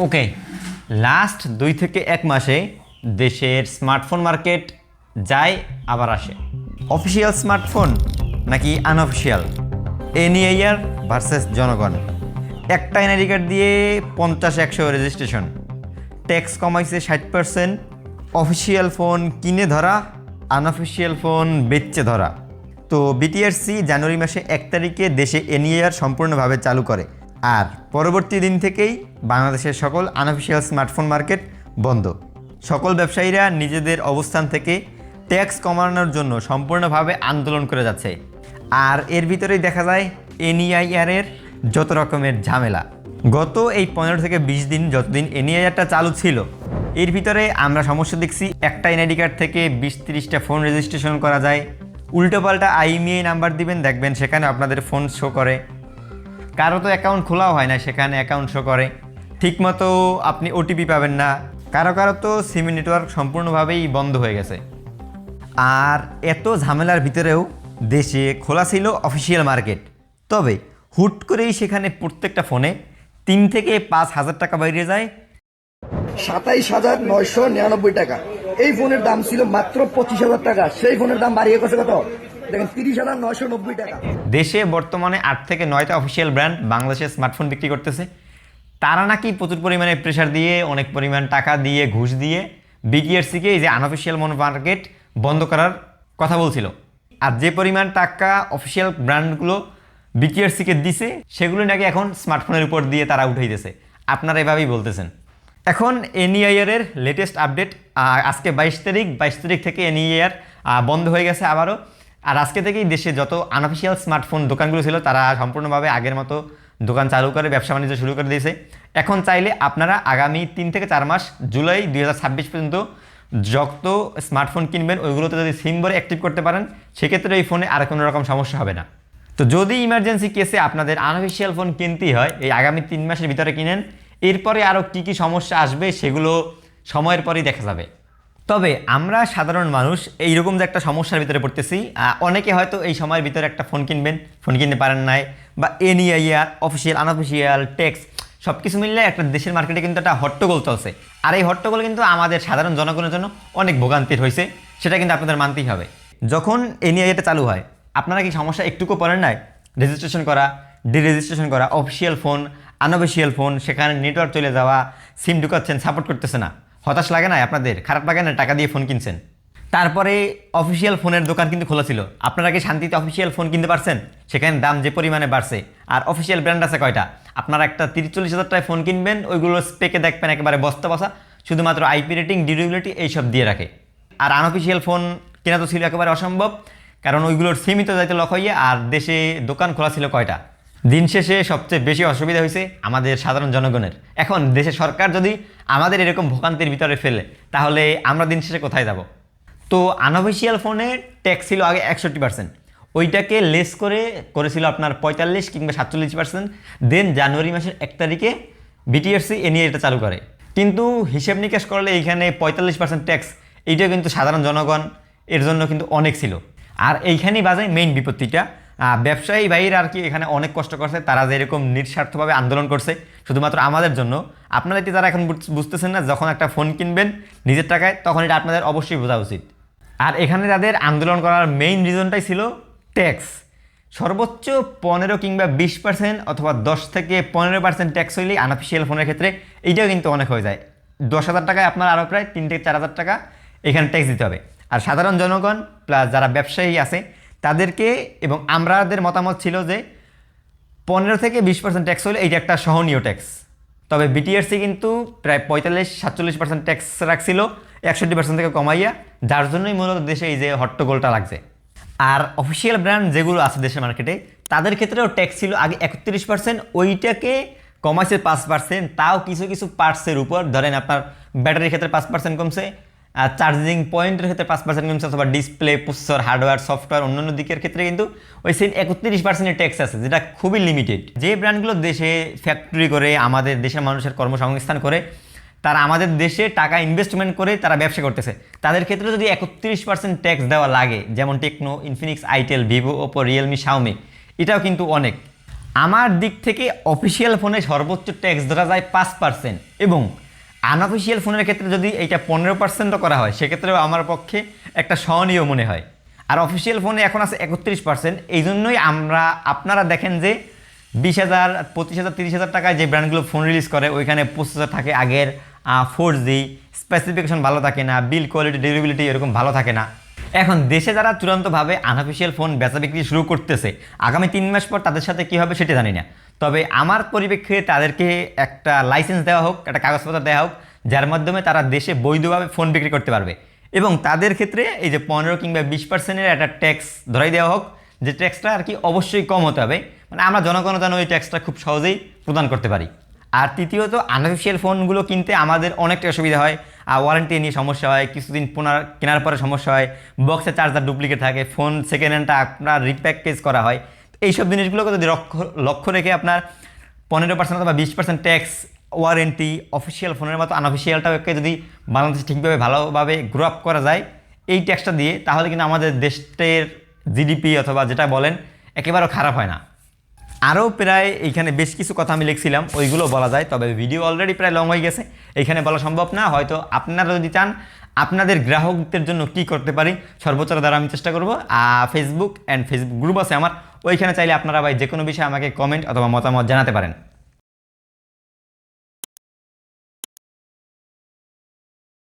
ওকে, last 2 থেকে 1 মাসে দেশের স্মার্টফোন মার্কেট যায় আবার আসে। অফিসিয়াল স্মার্টফোন নাকি আনঅফিসিয়াল, এ নিয়ে ইয়ার ভার্সেস জনগণ। একটা এনআইডি কার্ড দিয়ে 50-100 রেজিস্ট্রেশন, ট্যাক্স কমাইছে 60%, অফিসিয়াল ফোন কিনে ধরা, আনঅফিসিয়াল ফোন বেচে ধরা। তো বিটিআরসি জানুয়ারি মাসে 1 তারিখে দেশে এনইআর সম্পূর্ণভাবে চালু করে, আর পরবর্তী দিন থেকেই বাংলাদেশের সকল আনঅফিসিয়াল স্মার্টফোন মার্কেট বন্ধ। সকল ব্যবসায়ীরা নিজেদের অবস্থান থেকে ট্যাক্স কমানোর জন্য সম্পূর্ণভাবে আন্দোলন করে যাচ্ছে। আর এর ভিতরেই দেখা যায় এনইআইআরের যত রকমের ঝামেলা। গত এই 15 থেকে 20 দিন যতদিন এনইআইআরটা চালু ছিল, এর ভিতরে আমরা সমস্যা দেখছি। একটা এনআইডি কার্ড থেকে 20-30টা ফোন রেজিস্ট্রেশন করা যায়। উল্টোপাল্টা আইএমইআই নাম্বার দিবেন, দেখবেন সেখানে আপনাদের ফোন শো করে। কারো তো অ্যাকাউন্ট খোলাও হয় না, সেখানে অ্যাকাউন্ট শো করে। ঠিকমতো আপনি ওটিপি পাবেন না। কারো কারো তো সিম নেটওয়ার্ক সম্পূর্ণভাবেই বন্ধ হয়ে গেছে। আর এত ঝামেলার ভিতরেও দেশে খোলা ছিল অফিসিয়াল মার্কেট। তবে হুট করেই সেখানে প্রত্যেকটা ফোনে 3 থেকে 5 হাজার টাকা বাইরে যায়। 27,999 টাকা। এই ফোনের দাম ছিল মাত্র 25,000 টাকা, সেই ফোনের দাম বাড়িয়ে গেছে কত দেখেন, 30,990 টাকা। দেশে বর্তমানে 8 থেকে 9টা অফিসিয়াল ব্র্যান্ড বাংলাদেশে স্মার্টফোন বিক্রি করতেছে। তারা নাকি প্রচুর পরিমাণে প্রেশার দিয়ে, অনেক পরিমাণ টাকা দিয়ে, ঘুষ দিয়ে বিটিআরসিকে এই যে আনঅফিসিয়াল মার্কেট বন্ধ করার কথা বলছিল। আর যে পরিমাণ টাকা অফিসিয়াল ব্র্যান্ডগুলো বিটিআরসিকে দিছে, সেগুলো নাকি এখন স্মার্টফোনের উপর দিয়ে তারা উঠাইতেছে। আপনারা এভাবেই বলতেছেন। এখন এনইআইআর এর লেটেস্ট আপডেট, আজকে 22 তারিখ থেকে এনইআইআর বন্ধ হয়ে গেছে আবারও। আর আজকে থেকেই দেশে যত আনঅফিসিয়াল স্মার্টফোন দোকানগুলো ছিল, তারা সম্পূর্ণভাবে আগের মতো দোকান চালু করে ব্যবসা বাণিজ্য শুরু করে দিয়েছে। এখন চাইলে আপনারা আগামী 3 থেকে 4 মাস, জুলাই 2026 পর্যন্ত যত স্মার্টফোন কিনবেন ওইগুলোতে যদি সিম ভরে অ্যাক্টিভ করতে পারেন, সেক্ষেত্রে এই ফোনে আর কোনো রকম সমস্যা হবে না। তো যদি ইমার্জেন্সি কেসে আপনাদের আনঅফিসিয়াল ফোন কিনতেই হয়, এই আগামী 3 মাসের ভিতরে কিনেন। এরপরে আরও কী কী সমস্যা আসবে সেগুলো সময়ের পরেই দেখা যাবে। তবে আমরা সাধারণ মানুষ এইরকম যে একটা সমস্যার ভিতরে পড়তেছি, অনেকে হয়তো এই সময়ের ভিতরে একটা ফোন কিনবেন, ফোন কিনতে পারেন নাই, বা এনইআইআর, অফিসিয়াল, আনঅফিসিয়াল, ট্যাক্স সব কিছু মিললে একটা দেশের মার্কেটে কিন্তু একটা হট্টগোল চলছে। আর এই হট্টগোল কিন্তু আমাদের সাধারণ জনগণের জন্য অনেক ভোগান্তির হয়েছে, সেটা কিন্তু আপনাদের মানতেই হবে। যখন এনইআইআরটা চালু হয়, আপনারা কি সমস্যা একটুকু পড়েন নাই? রেজিস্ট্রেশন করা, ডিরেজিস্ট্রেশন করা, অফিসিয়াল ফোন, আনঅফিসিয়াল ফোন, সেখানে নেটওয়ার্ক চলে যাওয়া, সিম ঢুকাচ্ছেন, সাপোর্ট করতেছে না। হতাশ লাগে না আপনাদের? খারাপ লাগে না? টাকা দিয়ে ফোন কিনছেন। তারপরে অফিসিয়াল ফোনের দোকান কিন্তু খোলা ছিল, আপনারা কি শান্তিতে অফিসিয়াল ফোন কিনতে পারছেন? সেখানে দাম যে পরিমাণে বাড়ছে। আর অফিসিয়াল ব্র্যান্ড আছে কয়টা? আপনারা একটা 30-40 হাজার টাকায় ফোন কিনবেন, ওইগুলো স্পেকে দেখবেন একেবারে বস্তা বসা, শুধুমাত্র আইপি রেটিং, ডিউরেবিলিটি এইসব দিয়ে রাখে। আর আনঅফিসিয়াল ফোন কেনা তো ছিল একেবারে অসম্ভব, কারণ ওইগুলোর সীমিত যাইতে লক হইয়া। আর দেশে দোকান খোলা ছিল কয়টা? দিন শেষে সবচেয়ে বেশি অসুবিধা হয়েছে আমাদের সাধারণ জনগণের। এখন দেশের সরকার যদি আমাদের এরকম ভোগান্তির ভিতরে ফেলে, তাহলে আমরা দিন শেষে কোথায় যাব? তো আনঅফিসিয়াল ফোনে ট্যাক্স ছিল আগে 61%, ওইটাকে লেস করেছিল আপনার 45 কিংবা 47%। দেন জানুয়ারি মাসের 1 তারিখে বিটিআরসি এ নিয়ে এটা চালু করে। কিন্তু হিসেব নিকাশ করলে এইখানে 45% ট্যাক্স, এইটা কিন্তু সাধারণ জনগণ এর জন্য কিন্তু অনেক ছিল। আর এইখানেই বাজে মেইন বিপত্তিটা। ব্যবসায়ী ভাইয়ের আর কি এখানে অনেক কষ্ট করছে, তারা যে এরকম নিঃস্বার্থভাবে আন্দোলন করছে শুধুমাত্র আমাদের জন্য। আপনারা এটি তারা এখন বুঝতেছেন না, যখন একটা ফোন কিনবেন নিজের টাকায়, তখন এটা আপনাদের অবশ্যই বোঝা উচিত। আর এখানে তাদের আন্দোলন করার মেইন রিজনটাই ছিল ট্যাক্স। সর্বোচ্চ 15 কিংবা 20% অথবা 10 থেকে 15% ট্যাক্স হইলেই আনঅফিসিয়াল ফোনের ক্ষেত্রে এইটাও কিন্তু অনেক হয়ে যায়। 10,000 টাকায় আপনার আরও প্রায় 3 থেকে 4,000 টাকা এখানে ট্যাক্স দিতে হবে। আর সাধারণ জনগণ প্লাস যারা ব্যবসায়ী আছে তাদেরকে, এবং আমাদের মতামত ছিল যে 15 থেকে 20% ট্যাক্স হলে এইটা একটা সহনীয় ট্যাক্স। তবে বিটিআরসি কিন্তু প্রায় 45-47% ট্যাক্স রাখছিল, 61% থেকে কমাইয়া, যার জন্যই মূলত দেশে এই যে হট্টগোলটা লাগছে। আর অফিসিয়াল ব্র্যান্ড যেগুলো আছে দেশের মার্কেটে, তাদের ক্ষেত্রেও ট্যাক্স ছিল আগে 31%, ওইটাকে কমাইছে 5%। তাও কিছু কিছু পার্টসের উপর, ধরেন আপনার ব্যাটারির ক্ষেত্রে 5% কমছে, চার্জিং পয়েন্টের ক্ষেত্রে 5% কমছে, অথবা ডিসপ্লে, প্রসেসর, হার্ডওয়্যার, সফটওয়্যার, অন্যান্য দিকের ক্ষেত্রে কিন্তু ওই সেম 31% ট্যাক্স আছে, যেটা খুবই লিমিটেড। যে ব্র্যান্ডগুলো দেশে ফ্যাক্টরি করে আমাদের দেশের মানুষের কর্মসংস্থান করে, তারা আমাদের দেশে টাকা ইনভেস্টমেন্ট করে তারা ব্যবসা করতেছে, তাদের ক্ষেত্রে যদি 31% ট্যাক্স দেওয়া লাগে, যেমন Tecno, Infinix, Itel, Vivo, Oppo, Realme, Xiaomi, এটাও কিন্তু অনেক। আমার দিক থেকে অফিসিয়াল ফোনে সর্বোচ্চ ট্যাক্স ধরা যায় 5%, এবং আনঅফিসিয়াল ফোনের ক্ষেত্রে যদি এইটা 15% করা হয় সেক্ষেত্রেও আমার পক্ষে একটা সহনীয় মনে হয়। আর অফিসিয়াল ফোনে এখন আছে 31%। এই জন্যই আপনারা দেখেন যে 20,000, 25,000, 30,000 টাকায় যে ব্র্যান্ডগুলো ফোন রিলিজ করে ওইখানে প্রসেসর থাকে আগের 4G, স্পেসিফিকেশন ভালো থাকে না, বিল কোয়ালিটি, ডিউরেবিলিটি এরকম ভালো থাকে না। এখন দেশে যারা চূড়ান্তভাবে আনঅফিসিয়াল ফোন বেচা বিক্রি শুরু করতেছে, আগামী 3 মাস পর তাদের সাথে কী হবে সেটা জানি না। তবে আমার পরিপ্রেক্ষিতে তাদেরকে একটা লাইসেন্স দেওয়া হোক, একটা কাগজপত্র দেওয়া হোক, যার মাধ্যমে তারা দেশে বৈধভাবে ফোন বিক্রি করতে পারবে, এবং তাদের ক্ষেত্রে এই যে 15 কিংবা 20%-এর একটা ট্যাক্স ধরাই দেওয়া হোক, যে ট্যাক্সটা আর কি অবশ্যই কম হতে হবে, মানে আমরা জনগণ যেন ওই ট্যাক্সটা খুব সহজেই প্রদান করতে পারি। আর তৃতীয়ত, আনঅফিসিয়াল ফোনগুলো কিনতে আমাদের অনেকটা অসুবিধা হয়, ওয়ারেন্টি নিয়ে সমস্যা হয়, কিছুদিন কেনার পরে সমস্যা হয়, বক্সে চার্জার ডুপ্লিকেট থাকে, ফোন সেকেন্ড হ্যান্ডটা আপনার রিপ্যাকেজ করা হয়। এইসব জিনিসগুলোকে যদি লক্ষ্য রেখে আপনার 15% অথবা 20% ট্যাক্স, ওয়ারেন্টি, অফিসিয়াল ফোনের মতো আনঅফিসিয়ালটাকে যদি বাংলাদেশে ঠিকভাবে ভালোভাবে গ্রো আপ করা যায় এই ট্যাক্সটা দিয়ে, তাহলে কিন্তু আমাদের দেশের জিডিপি অথবা যেটা বলেন একেবারেও খারাপ হয় না। আরও প্রায় এইখানে বেশ কিছু কথা আমি লিখছিলাম, ওইগুলো বলা যায়, তবে ভিডিও অলরেডি প্রায় লং হয়ে গেছে, এইখানে বলা সম্ভব না। হয়তো আপনারা যদি চান আপনাদের গ্রাহকদের জন্য কি করতে পারি সর্বোচ্চ দ্বারা আমি চেষ্টা করব। ফেসবুক গ্রুপ আছে আমার, ওইখানে চাইলে আপনারা ভাই যে কোনো বিষয়ে আমাকে কমেন্ট অথবা মতামত জানাতে পারেন।